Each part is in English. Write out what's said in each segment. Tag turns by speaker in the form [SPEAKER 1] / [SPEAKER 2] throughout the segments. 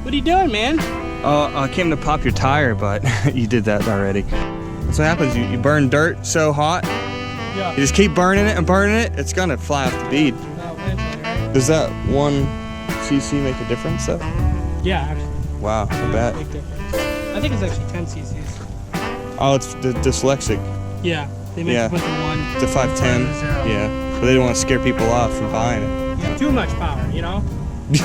[SPEAKER 1] What are you doing, man?
[SPEAKER 2] Oh, I came to pop your tire, but you did that already. That's what happens. You burn dirt so hot.
[SPEAKER 1] Yeah.
[SPEAKER 2] You just keep burning it and burning it. It's gonna fly off the bead. Does that 1 cc make a difference though?
[SPEAKER 1] Yeah, actually.
[SPEAKER 2] Wow, I bet.
[SPEAKER 1] Big difference. I think it's actually 10 cc's.
[SPEAKER 2] Oh, it's dyslexic.
[SPEAKER 1] Yeah, they make it with the 1
[SPEAKER 2] to 510. Yeah, but they don't want to scare people off from buying it.
[SPEAKER 1] Yeah, too much power, you know? Does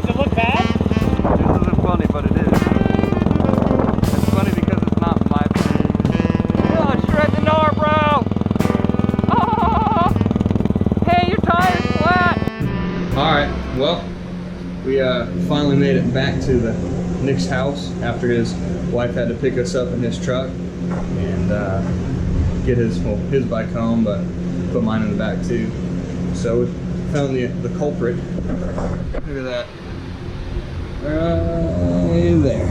[SPEAKER 1] it look bad?
[SPEAKER 2] This isn't funny, but it is. It's funny because it's not my opinion. Oh, shred the gnar, bro! Oh! Hey, your tire's flat! Alright, well, we finally made it back to Nick's house after his wife had to pick us up in his truck and get his bike home, but put mine in the back too. So we found the culprit. Look at that. Right there.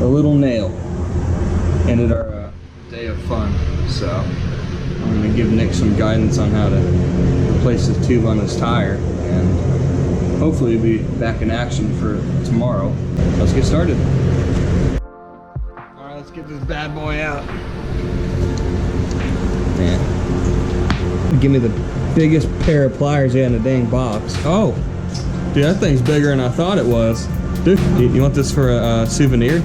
[SPEAKER 2] A little nail. Ended our day of fun. So I'm going to give Nick some guidance on how to replace the tube on his tire, and hopefully be back in action for tomorrow. Let's get started. Alright, let's get this bad boy out. Man. Give me the biggest pair of pliers in the dang box. Oh! Dude, that thing's bigger than I thought it was. Dude, you want this for a souvenir?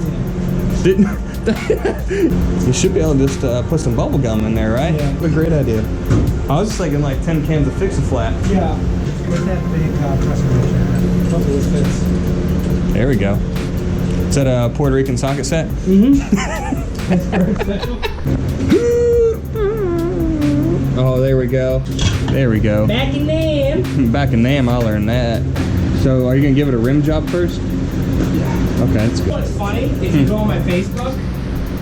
[SPEAKER 2] You should be able to just put some bubble gum in there, right? Yeah. What a great idea. I was just thinking like 10 cans of Fix-A-Flat.
[SPEAKER 1] Yeah. With that big customization. Hopefully this fits.
[SPEAKER 2] There we go. Is that a Puerto Rican socket set?
[SPEAKER 1] Mm-hmm. That's very special.
[SPEAKER 2] Oh, there we go. There we go.
[SPEAKER 1] Back in NAM.
[SPEAKER 2] Back in NAM, I learned that. So, are you gonna give it a rim job first?
[SPEAKER 1] Yeah.
[SPEAKER 2] Okay, that's good.
[SPEAKER 1] What's funny, if you go on my Facebook,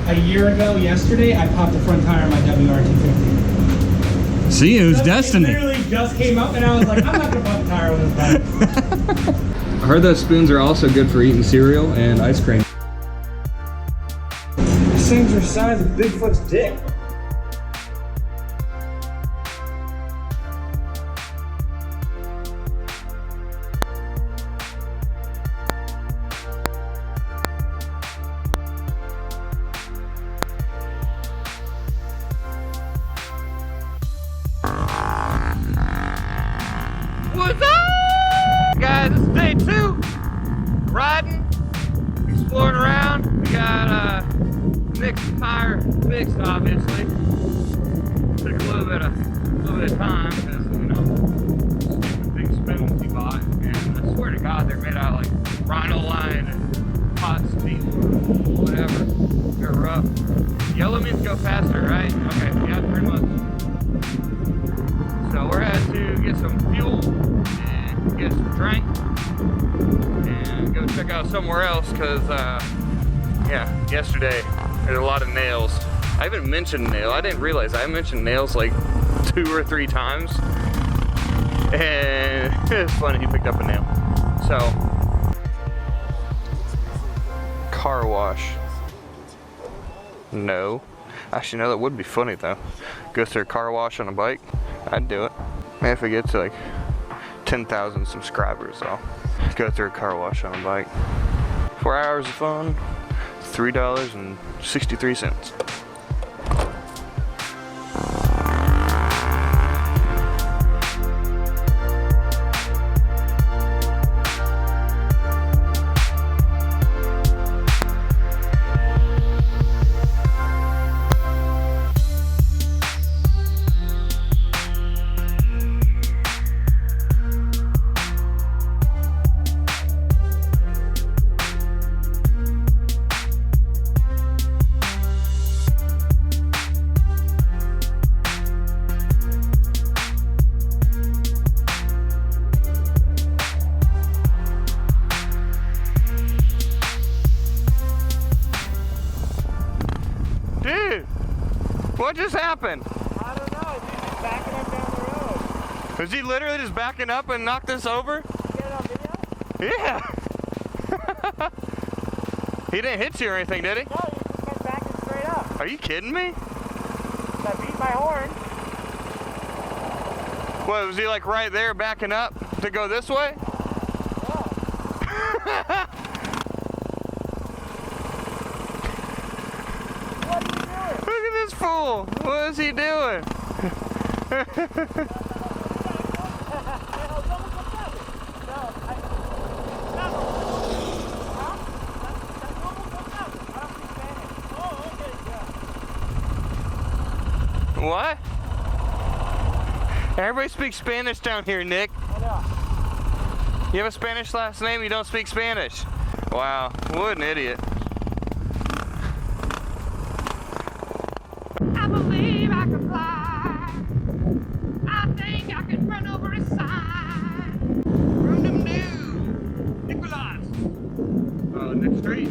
[SPEAKER 1] a year ago yesterday, I popped the front tire on my WR250.
[SPEAKER 2] See, it was destiny.
[SPEAKER 1] It literally just came up and I was like, I'm not gonna pop the tire on this bike.
[SPEAKER 2] I heard those spoons are also good for eating cereal and ice cream. These things are the size of Bigfoot's dick. What's up? Guys, it's day 2. Riding, exploring around. We got Nick's tire fixed, obviously. Took a little bit of time because, you know, the big spoons he bought. And I swear to God, they're made out of like rhino line and hot steel, whatever. They're rough. Yellow means go faster, right? Okay, yeah, pretty much. So we're at to get some fuel and get some drink and go check out somewhere else because, yeah, yesterday there's a lot of nails. I even mentioned nail. I didn't realize I mentioned nails like 2 or 3 times. And it's funny, he picked up a nail. So, car wash. No. Actually, no, that would be funny though. Go through a car wash on a bike. I'd do it. Maybe if I get to like 10,000 subscribers, I'll go through a car wash on a bike. 4 hours of fun, $3.63. Dude, what just happened?
[SPEAKER 1] I don't know, he's just backing up down the road.
[SPEAKER 2] Was he literally just backing up and knocked this over?
[SPEAKER 1] Did you get it on video?
[SPEAKER 2] Yeah. He didn't hit you or anything, did he?
[SPEAKER 1] No, he just went backing straight up.
[SPEAKER 2] Are you kidding me?
[SPEAKER 1] I beat my horn.
[SPEAKER 2] What, was he like right there backing up to go this way?
[SPEAKER 3] Yeah. What are you doing?
[SPEAKER 2] Look at this fool. What is he doing? What? Everybody speaks Spanish down here, Nick.
[SPEAKER 3] I know.
[SPEAKER 2] You have a Spanish last name, you don't speak Spanish. Wow, what an idiot.
[SPEAKER 4] I believe I can fly. I think I can run over a sign.
[SPEAKER 2] From them new Nicholas. Oh, next street.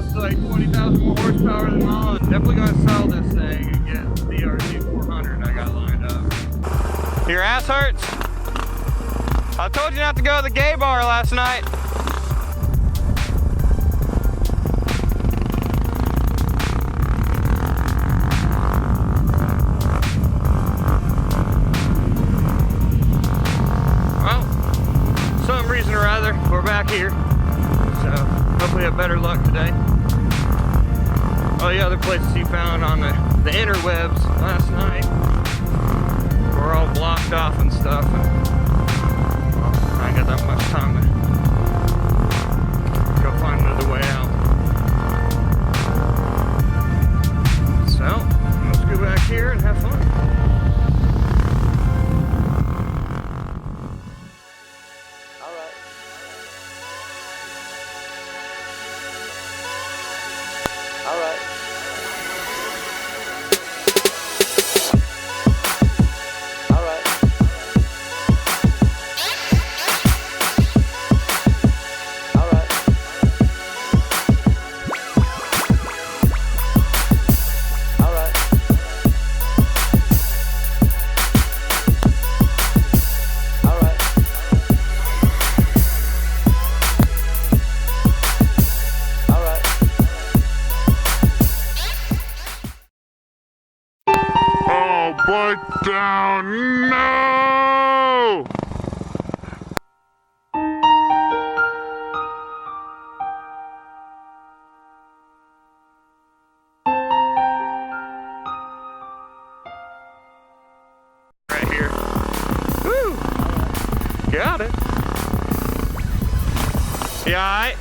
[SPEAKER 2] It's like 20,000 more horsepower than mine. Definitely gonna sell this thing and get the RZ 400 I got lined up. Your ass hurts? I told you not to go to the gay bar last night. Well, some reason or other, we're back here. So hopefully have better luck today. All the other places you found on the interwebs last night were all blocked off and stuff. And, well, I ain't got that much time to go find another way out. So let's go back here and have fun. But down, no! Right here. Woo! Got it. Yeah, alright?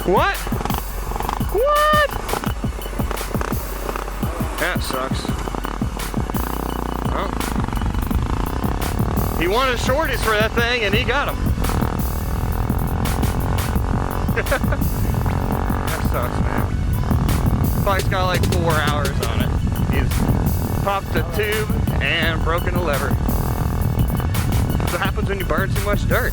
[SPEAKER 2] What? What? That sucks. Well, he wanted shorties for that thing and he got them. That sucks, man. Bike's got like 4 hours on it. He's popped a tube and broken a lever. That's what happens when you burn too much dirt.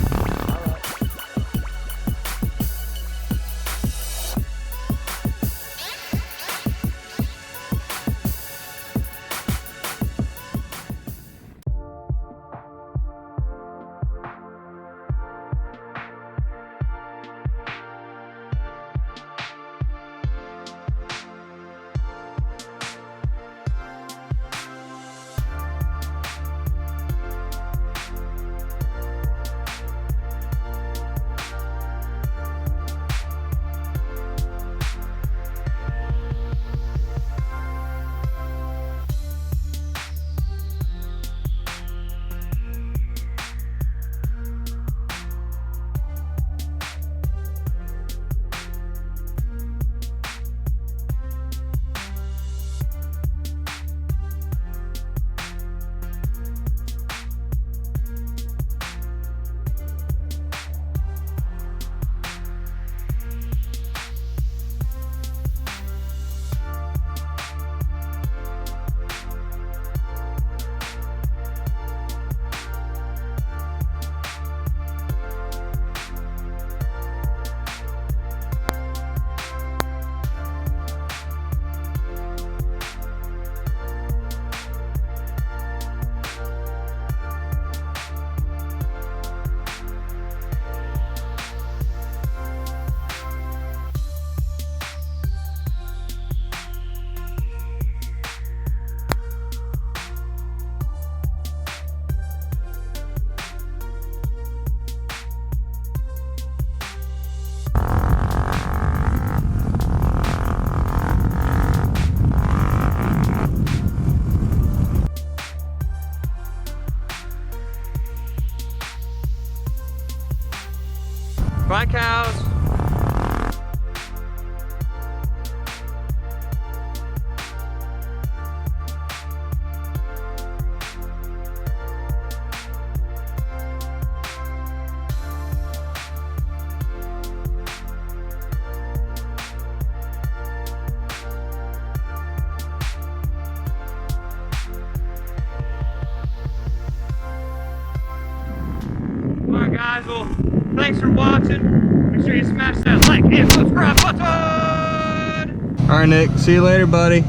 [SPEAKER 2] guys. Well, thanks for watching. Make sure you smash that like and subscribe button.
[SPEAKER 3] All right, Nick. See you later, buddy.